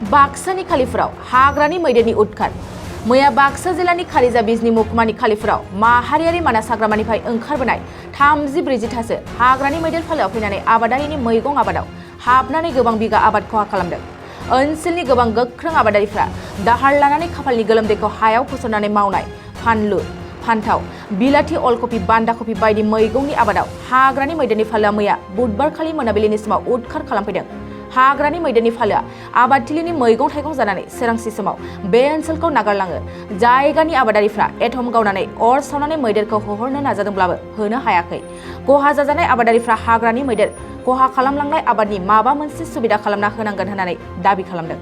बाक्सानि खालिफोराव हाग्रानि मैदेरनि उदखार मैया बाक्सा जिल्लानि खारिजा बिजनी महकुमानि खालिफोराव माहारियारि मानास हाग्रामानिफ्राय ओंखारबोनाय 30-40थासो हाग्रानि मैदेर फालोआ फैनानै आबादारिनि मैगं आबादाव हाबनानै गोबां बिगा आबाद खहा खालामदों। ओनसोलनि गोबां गोख्रों आबादारिफ्रा दाहार लानानै खाफालनि गोलोमदैखौ हायाव फसरनानै मावनाय फानलु, फान्थाव, बिलाथि, अलकपि, बान्दा कपि बायदि मैगंनि आबादाव हाग्रानि मैदेरनि फालोआ मैया बुधबारखालि मोनाबिलिनि समाव उदखार खालामफैदों। हाग्रानि मैदेरनि फालोआ आबादथिलिनि मैगं थाइगं जानानै सोरांसि समाव बे ओनसोलखौ नागारलाङो। जायगानि आबादारिफ्रा एथम गावनानै अर सावनानै मैदेरखौ होहरनो नाजादोंब्लाबो होनो हायाखै। खहा जाजानाय आबादारिफ्रा हाग्रानि मैदेर खहा खालामलांनाय आबादनि माबा मोनसे सुबिदा खालामना होनांगोन होननानै दाबि खालामदों।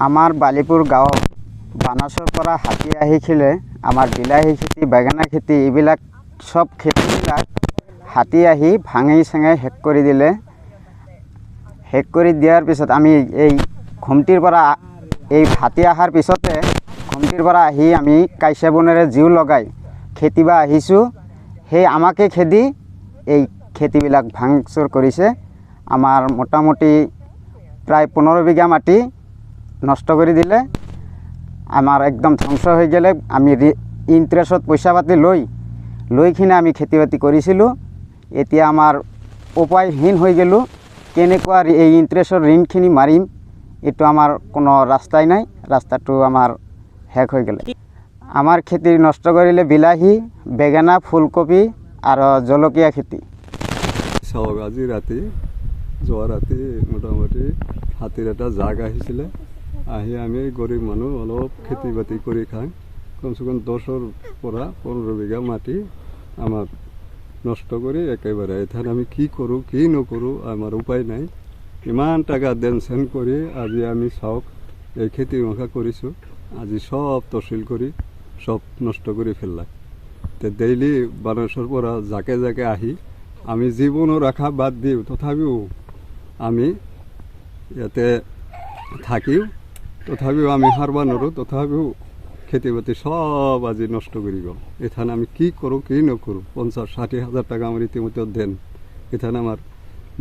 আমাৰ বালিপুৰ গাঁৱত বানাছৰ পৰা হাতী আহিছিলে। আমাৰ বিলাহী খেতি, বেঙেনা খেতি এইবিলাক সব খেতিবিলাক হাতী আহি ভাঙি চাঙি শেষ কৰি দিলে। শেষ কৰি দিয়াৰ পিছত আমি এই ঘুমটিৰ পৰা এই হাতী অহাৰ পিছতে ঘুমটিৰ পৰা আহি আমি কাইচা বনেৰে জিউ লগাই খেতিবা আহিছোঁ। সেই আমাকে খেদি এই খেতিবিলাক ভাঙচুৰ কৰিছে। আমাৰ মোটামুটি প্ৰায় 15 বিঘা মাটি নষ্ট কৰি দিলে। আমাৰ একদম ধ্বংস হৈ গেলে। আমি ইন্টাৰেষ্টত পইচা পাতি লৈকিনে আমি খেতি বাতি কৰিছিলোঁ। এতিয়া আমাৰ উপায়হীন হৈ গেলোঁ। কেনেকুৱা এই ইন্টাৰেষ্টৰ ঋণখিনি মাৰিম এইটো আমাৰ কোনো ৰাস্তাই নাই। ৰাস্তাটো আমাৰ শেষ হৈ গেলে। আমাৰ খেতি নষ্ট কৰিলে বিলাহী, বেঙেনা, ফুলকবি আৰু জলকীয়া খেতি। আজি ৰাতি যোৱা ৰাতি মোটামুটি হাতীৰ এটা জাগ আহিছিলে। আহি আমি গৰীব মানুহ অলপ খেতি বাতি কৰি খাই কমচে কম 10ৰ পৰা 15 বিঘা মাটি আমাৰ নষ্ট কৰি একেবাৰে এতিয়া আমি কি কৰোঁ কি নকৰোঁ আমাৰ উপায় নাই। ইমান টাকা দেনচেন কৰি আজি আমি চাওক এই খেতি মখা কৰিছোঁ। আজি সব তহচিল কৰি সব নষ্ট কৰি ফেললাক। তে ডেইলি বানাছৰ পৰা জাকে জাকে আহি আমি জীৱনো ৰখা বাদ দিওঁ তথাপিও আমি ইয়াতে থাকিও তথাপিও আমি হাৰবা নোৱাৰোঁ। তথাপিও খেতি বাতি সব আজি নষ্ট কৰি গ'ল। এখানে আমি কি কৰোঁ কি নকৰোঁ। 50-60 হাজাৰ টাকা আমার ইতিমধ্যে দেন। এখানে আমার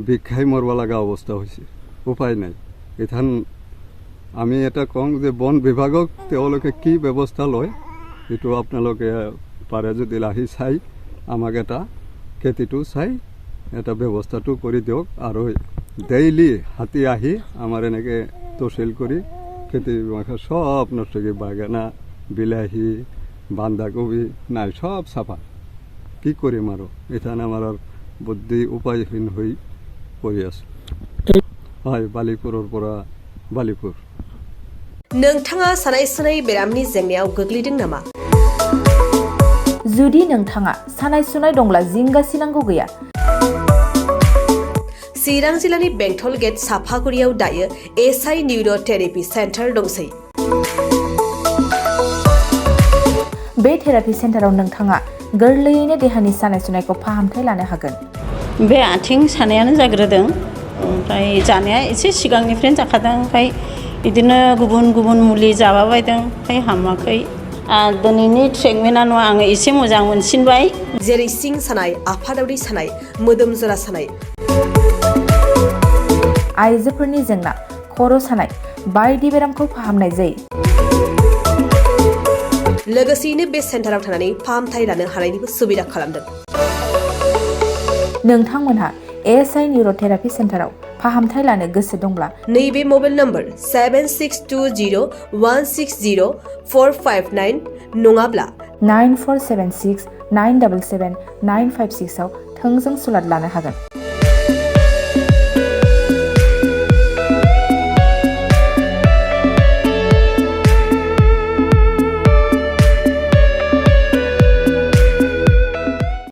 ভিক্ষাই মরবা লাগা অবস্থা হয়েছে। উপায় নাই। এখান আমি এটা কওঁ যে বন বিভাগক তেওঁলোকে কি ব্যৱস্থা লয় এইটো আপোনালোকে পাৰে যদি আহি চাই আমাক এটা খেতিটো চাই এটা ব্যৱস্থাটো কৰি দিয়ক। আৰু ডেইলি হাতী আহি আমাৰ এনেকৈ তহচিল কৰি খেতি মাখা সব নষ্ট কৰি বাগানা, বিলাহী, বান্ধাকবি নাই সব চাফা। কি কৰিম আৰু এখানে আমাৰ বুদ্ধি উপায়হীন হৈ পৰি আছোঁ। হয়, বালিপুৰৰ পৰা বালিপুৰ। नोंथाङा सानाय सुनाय बेरामनि जेंनायाव गोग्लैदों नामा? जुदि नोंथाङा सानाय सुनाय दंब्ला जिंगासिनांगौ गैया। चिरां जिल्लानि बेंटल गेट साफागुरियाव दायो एसआइ निउर' थेरापि सेन्टार दंसै। बे थेरापि सेन्टाराव नोंथाङा गोरलैयैनो देहानि सानाय सुनायखौ फाहामथाय लानो हागोन। बे आथिं सानायानो जाग्रोदों। ओमफ्राय जानाया एसे सिगांनिफ्रायनो जाखादों। ओमफ्राय बिदिनो गुबुन गुबुन मुलि जाबाबायदों। ओमफ्राय हामाखै। दिनैनि ट्रिटमेन्टआ आङो एसे मोजां मोनसिनबाय। जेरै सिं सानाय, आफादावरि सानाय, मोदोम जरा सानाय, आइजोफोरनि जेंना, खर' सानाय बायदि बेरामखौ फाहामनाय जायो। लोगोसेयैनो बे सेन्टाराव थानानै फाहामथाय लानो हानायनिबो सुबिदा खालामदों। नोंथांमोनहा एसआइ निउर' थेरापि सेन्टाराव फाहामथाय लानो गोसो दंब्ला नैबे मबाइल नम्बर 7620160459 नङाब्ला 9476977956 आव थोंजों सुलाद लानो हागोन।